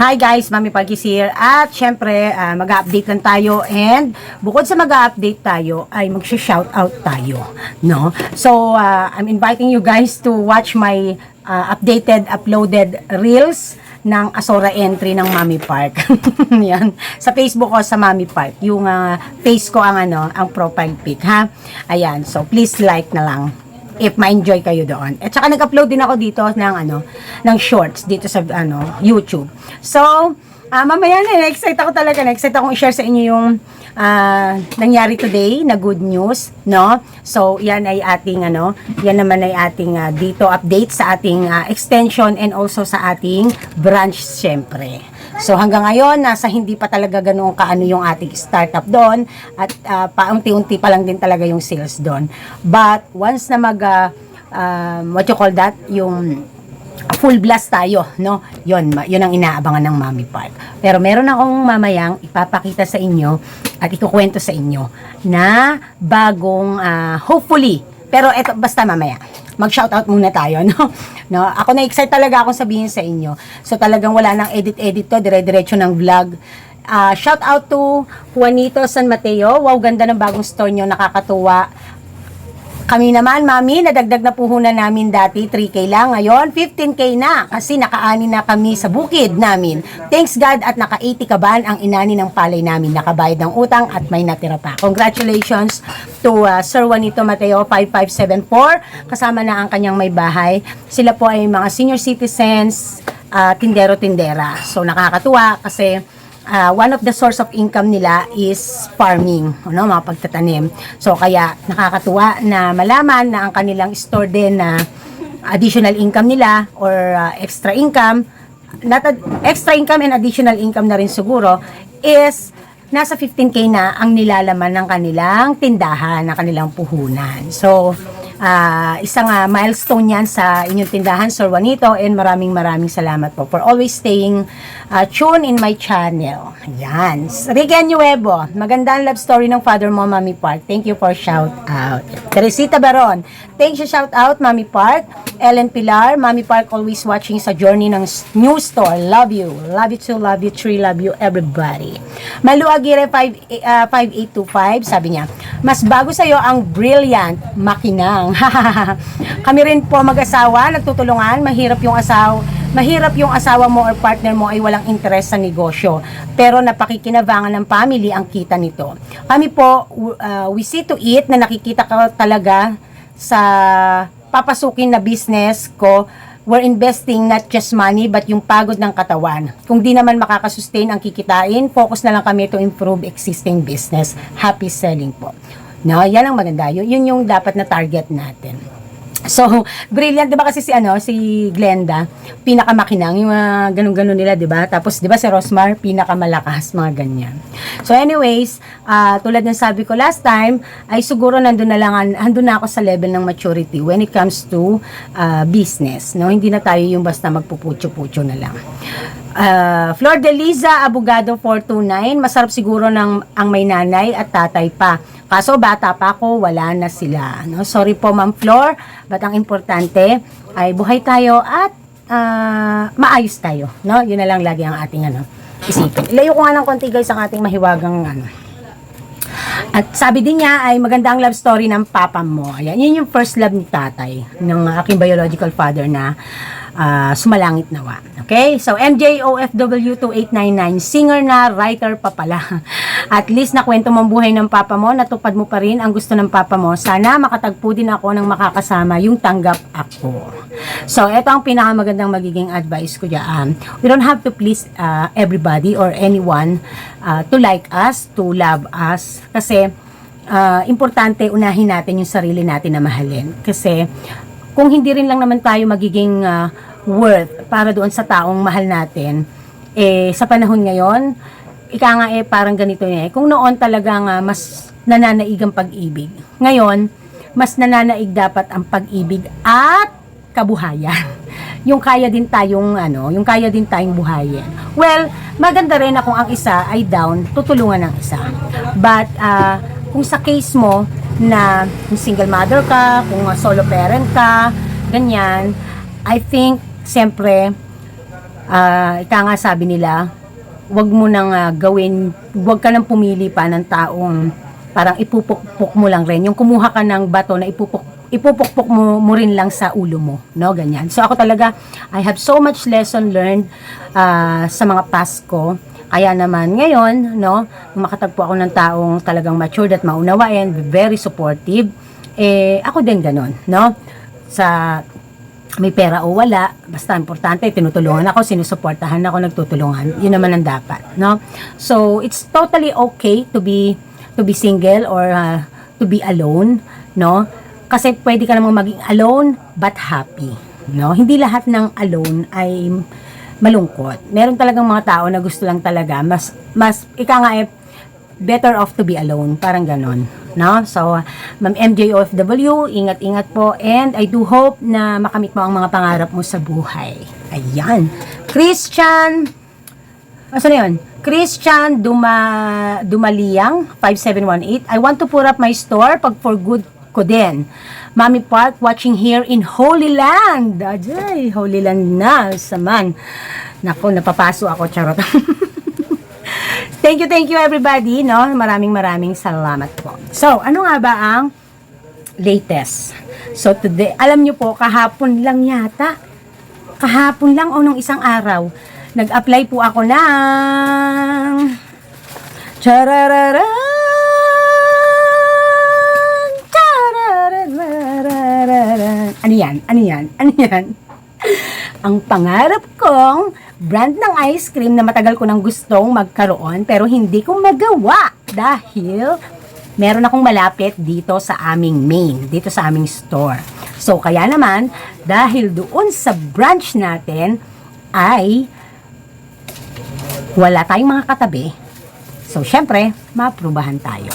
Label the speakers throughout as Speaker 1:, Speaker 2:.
Speaker 1: Hi guys, Mami Pagkis here. At syempre, mag-update lang tayo. And bukod sa mag-update tayo, ay mag-shoutout tayo. No? So, I'm inviting you guys to watch my uploaded reels ng Asora entry ng Mami Park. Yan. Sa Facebook ko sa Mami Park. Yung face ko ang profile pic, ha? Ayan. So, please like na lang if ma-enjoy kayo doon. At saka nag-upload din ako dito ng shorts dito sa YouTube. So, mamaya na-excite ako talaga. Na-excite akong i-share sa inyo yung nangyari today na good news, no? So, yan ay ating yan naman ay ating dito update sa ating extension and also sa ating branch syempre. So hanggang ngayon nasa hindi pa talaga ganoon kaano yung ating startup doon at paunti-unti pa lang din talaga yung sales doon. But once na what you call that, yung full blast tayo, no? Yun ang inaabangan ng Mami Park. Pero meron akong mamayang ipapakita sa inyo at ikukwento sa inyo na bagong hopefully, pero eto basta mamaya. Mag-shoutout muna tayo, no? No, ako na-excite talaga akong sabihin sa inyo. So talagang wala nang edit to, dire-diretso ng vlog. Shoutout to Juanito San Mateo. Wow, ganda ng bagong store nyo, nakakatuwa. Kami naman, Mami, nadagdag na puhunan namin dati, 3K lang. Ngayon, 15K na kasi nakaani na kami sa bukid namin. Thanks God at naka-80 kaban ang inani ng palay namin. Nakabayad ng utang at may natira pa. Congratulations to Sir Juanito Mateo 5574. Kasama na ang kanyang may bahay. Sila po ay mga senior citizens, tindero-tindera. So nakakatuwa kasi one of the source of income nila is farming, mga pagtatanim. So kaya nakakatuwa na malaman na ang kanilang store din na additional income nila or extra income, extra income and additional income na rin siguro is nasa 15K na ang nilalaman ng kanilang tindahan, ng kanilang puhunan. So isang milestone yan sa inyong tindahan, Sir Juanito, and maraming salamat po for always staying tuned in my channel. Ayan. Ricky Nuevo, maganda ang love story ng father mo, Mami Park. Thank you for shout out. Teresita Baron, thanks sa shout out, Mami Park. Ellen Pilar, Mami Park always watching sa journey ng new store. Love you. Love you too, love you three, love you everybody. Malu Aguirre 5825, sabi niya, mas bago sa'yo ang brilliant makinang. Kami rin po mag-asawa, nagtutulungan, mahirap yung asawa mo or partner mo ay walang interest sa negosyo. Pero napakikinabangan ng family ang kita nito. Kami po, we see to it na nakikita ka talaga sa papasukin na business ko. We're investing not just money but yung pagod ng katawan. Kung di naman makakasustain ang kikitain, focus na lang kami to improve existing business. Happy selling po. No, yan ang maganda. Yun yung dapat na target natin. So, brilliant, 'di ba kasi si Glenda, pinakamakinang, yung ganun-ganun nila, 'di ba? Tapos 'di ba si Rosmar, pinakamalakas, mga ganyan. So anyways, tulad ng sabi ko last time, ay siguro nandun na ako sa level ng maturity when it comes to business, no? Hindi na tayo yung basta magpuputyo-putyo na lang. Flor de Liza Abogado 429, masarap siguro ang may nanay at tatay pa. Kaso bata pa ako, wala na sila. No? Sorry po, Ma'am Flor, but ang importante ay buhay tayo at maayos tayo. No? Yun na lang lagi ang ating isipin. Ilayo ko nga ng konti guys ang ating mahiwagang At sabi din niya ay maganda ang love story ng papa mo. Ayan, yun yung first love ni tatay, ng aking biological father na sumalangit nawa. Okay? So, MJOFW2899, singer na, writer pa pala. At least nakwento mo ang buhay ng papa mo, natupad mo pa rin ang gusto ng papa mo. Sana makatagpo din ako ng makakasama yung tanggap ako. So, ito ang pinakamagandang magiging advice ko dyan. We don't have to please everybody or anyone to like us, to love us. Kasi, importante unahin natin yung sarili natin na mahalin. Kasi, kung hindi rin lang naman tayo magiging worth para doon sa taong mahal natin, sa panahon ngayon, parang ganito niya. Kung noon talagang mas nananaig ang pag-ibig, ngayon, mas nananaig dapat ang pag-ibig at kabuhayan. Yung kaya din tayong buhayin. Well, maganda rin na kung ang isa ay down, tutulungan ng isa. But, kung sa case mo, na kung single mother ka, kung solo parent ka, ganyan, I think, siyempre, Ika nga sabi nila, wag mo nang wag ka nang pumili pa ng taong parang ipupukpok mo lang rin. Yung kumuha ka ng bato na ipupukpok mo rin lang sa ulo mo, no? Ganyan. So ako talaga, I have so much lesson learned sa mga past ko. Kaya naman ngayon, no, makatagpo ako ng taong talagang matured at maunawain, very supportive. Ako din ganon, no? Sa may pera o wala, basta importante, tinutulungan ako, sinusuportahan ako, nagtutulungan. Yun naman ang dapat, no? So, it's totally okay to be single or to be alone, no? Kasi pwede ka namang maging alone but happy, no? Hindi lahat ng alone ay malungkot. Meron talagang mga tao na gusto lang talaga mas better off to be alone, parang ganon, no? So, Ma'am MJ OFW, ingat-ingat po, and I do hope na makamit mo ang mga pangarap mo sa buhay. Ayan. Christian, asa na yun? Christian Dumaliyang 5718, I want to put up my store pag for good ko din. Mami Park watching here in Holy Land. Ajay, Holy Land na saman. Nako, napapaso ako, charot. Thank you everybody, no? Maraming salamat po. So, ano nga ba ang latest? So, today, alam nyo po, kahapon lang yata. Kahapon lang o nung isang araw, nag-apply po ako ng charararan, charararan. Ano yan? Ang pangarap kong brand ng ice cream na matagal ko nang gustong magkaroon pero hindi ko magawa dahil meron akong malapit dito sa aming dito sa aming store. So, kaya naman, dahil doon sa branch natin ay wala tayong mga katabi. So, syempre, maaprubahan tayo.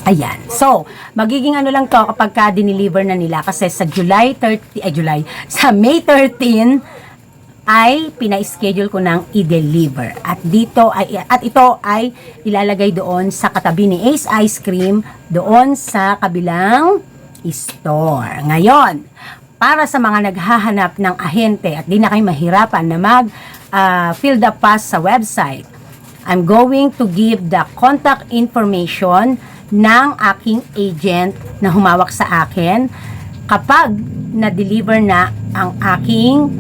Speaker 1: Ayan. So, magiging ano lang to kapag ka-deliver na nila kasi sa sa May 13 ay pina-schedule ko ng i-deliver. At ito ay ilalagay doon sa katabi ni Ace Ice Cream doon sa kabilang store. Ngayon, para sa mga naghahanap ng ahente at di na kayo mahirapan na fill the pass sa website, I'm going to give the contact information ng aking agent na humawak sa akin kapag na-deliver na ang aking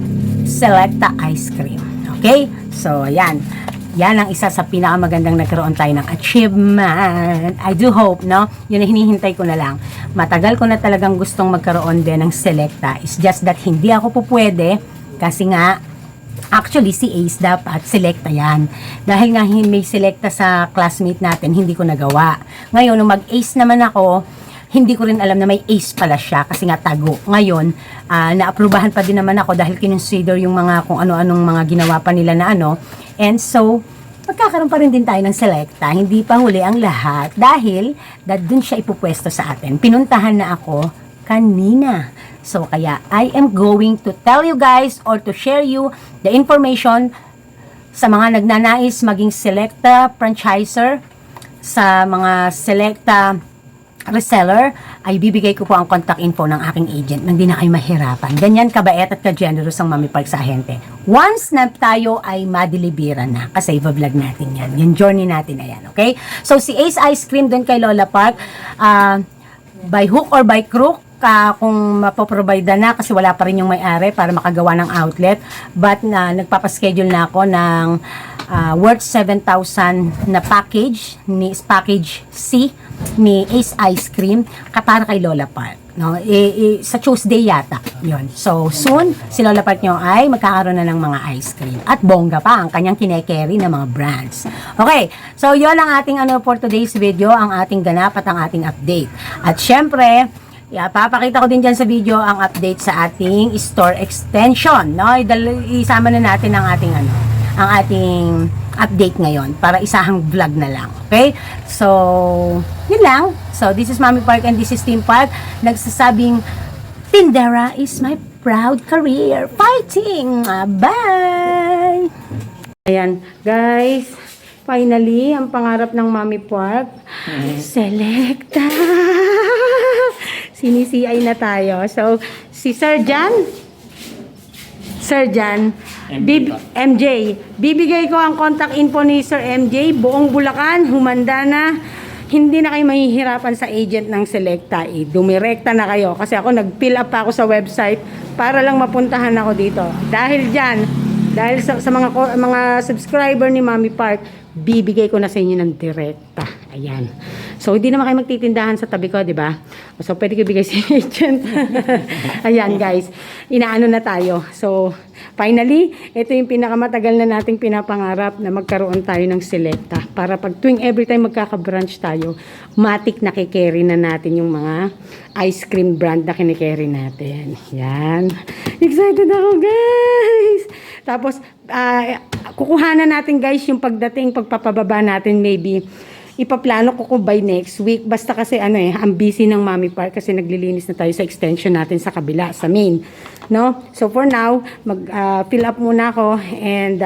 Speaker 1: Selecta Ice Cream. Okay? So, ayan. Yan ang isa sa pinakamagandang nagkaroon tayo ng achievement. I do hope, no? Yun na hinihintay ko na lang. Matagal ko na talagang gustong magkaroon din ng Selecta. It's just that hindi ako po pwede kasi nga, actually, si Ace dapat Selecta yan. Dahil nga may Selecta sa classmate natin, hindi ko nagawa. Ngayon, nung mag-Ace naman ako, hindi ko rin alam na may Ace pala siya kasi nga tago. Ngayon, naaprubahan pa din naman ako dahil kinonsider yung mga kung ano-anong mga ginawa pa nila na ano. And so, magkakaroon pa rin din tayo ng Selecta. Hindi pa huli ang lahat dahil dun siya ipupwesto sa atin. Pinuntahan na ako kanina. So, kaya I am going to tell you guys or to share you the information sa mga nagnanais maging Selecta franchiser, sa mga Selecta reseller, ay bibigay ko po ang contact info ng aking agent nang di na kayo mahirapan. Ganyan kabait at ka-generous ang Mami Park sa ahente. Once na tayo ay madeliveran na, kasi i-vlog natin yan. Yung journey natin na yan, okay? So, si Ace Ice Cream doon kay Lola Park, by hook or by crook, kung mapoprovide na kasi wala pa rin yung may-ari para makagawa ng outlet. But nagpapaschedule na ako ng worth 7,000 na package C ni Ace Ice Cream para kay Lola Park, no? Sa Tuesday yata yun. So soon si Lola Park nyo ay magkakaroon na ng mga ice cream at bongga pa ang kanyang kine-carry na mga brands. Okay, so yun ang ating for today's video, ang ating ganap at ang ating update. At syempre, papakita ko din dyan sa video ang update sa ating store extension, no? Isama na natin ang ating ang ating update ngayon para isahang vlog na lang. Okay? So, yun lang. So, this is Mami Park and this is Team Park. Nagsasabing, Tindera is my proud career. Fighting! Bye! Ayan, guys. Finally, ang pangarap ng Mami Park. Selecta! Sinisiay na tayo. So, si Sir Jan, Sir Jan,
Speaker 2: MJ.
Speaker 1: MJ, bibigay ko ang contact info ni Sir MJ, buong Bulacan, humanda na. Hindi na kayo mahihirapan sa agent ng Selecta. Dumirekta na kayo. Kasi ako nag-fill up pa ako sa website para lang mapuntahan ako dito. Dahil dyan, dahil sa mga subscriber ni Mami Park, bibigay ko na sa inyo ng direkta. Ayan. So, hindi naman kayo magtitindahan sa tabi ko, di ba? So, pwede ko bigay sa agent. Ayan, guys. Inaano na tayo. So, finally, ito yung pinakamatagal na nating pinapangarap na magkaroon tayo ng Selecta. Para pag tuwing every time magkaka-branch tayo, matik nakikerry na natin yung mga ice cream brand na kinikerry natin. Yan. Excited ako, guys! Tapos, kukuhanan natin, guys, yung pagpapababa natin, maybe ipaplano ko kung by next week. Basta kasi ang busy ng Mami Park kasi naglilinis na tayo sa extension natin sa kabila, sa main. No? So for now, mag-fill up muna ako and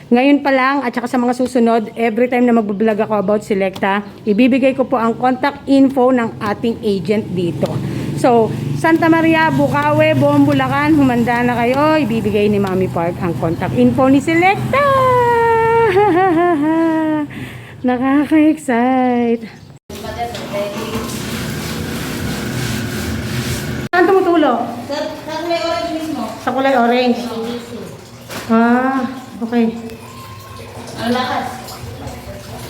Speaker 1: ngayon pa lang at saka sa mga susunod, every time na mag-vlog ako about Selecta, ibibigay ko po ang contact info ng ating agent dito. So, Santa Maria, Bukawe, Buong Bulacan, humanda na kayo. Ibibigay ni Mami Park ang contact info ni Selecta. Nakaka-excite. Saan tumutulog?
Speaker 3: Sa kulay orange mismo.
Speaker 1: Sa kulay orange. Ah, okay.
Speaker 3: Ang lakas.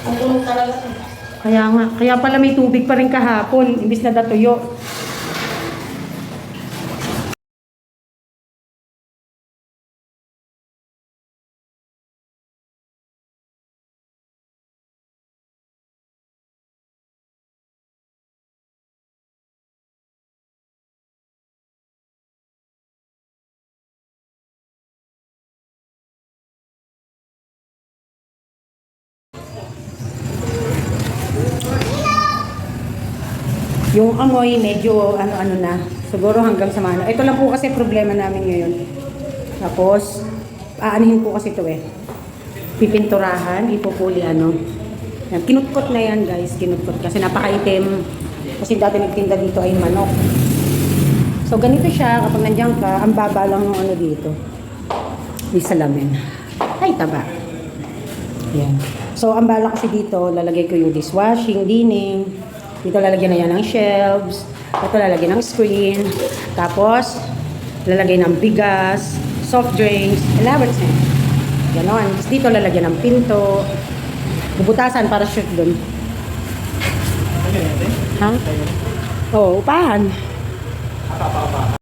Speaker 3: Ang tulog talaga ito.
Speaker 1: Kaya nga. Kaya pala may tubig pa rin kahapon. Imbis na datuyo. Yung amoy medyo ano-ano na. Siguro hanggang sa mano. Ito lang po kasi problema namin ngayon. Tapos, aanihin po kasi ito pipinturahan, ipupuli ano. Yan, kinutkot na yan guys, kinutkot. Kasi napakaitim. Kasi dati nagtinda dito ay manok. So ganito siya, kapag nandiyan ka, ang baba lang ng ano dito. May salamin. Ay, taba. Yan. So ang bala kasi dito, lalagay ko yung dishwashing, dining. Dito lalagyan na yan ng shelves. Ito lalagyan ng screen. Tapos, lalagay ng bigas, soft drinks, elaborate na. Ganon. Tapos dito lalagyan ng pinto. Bubutasan para shoot dun. Ha? Oo, upahan.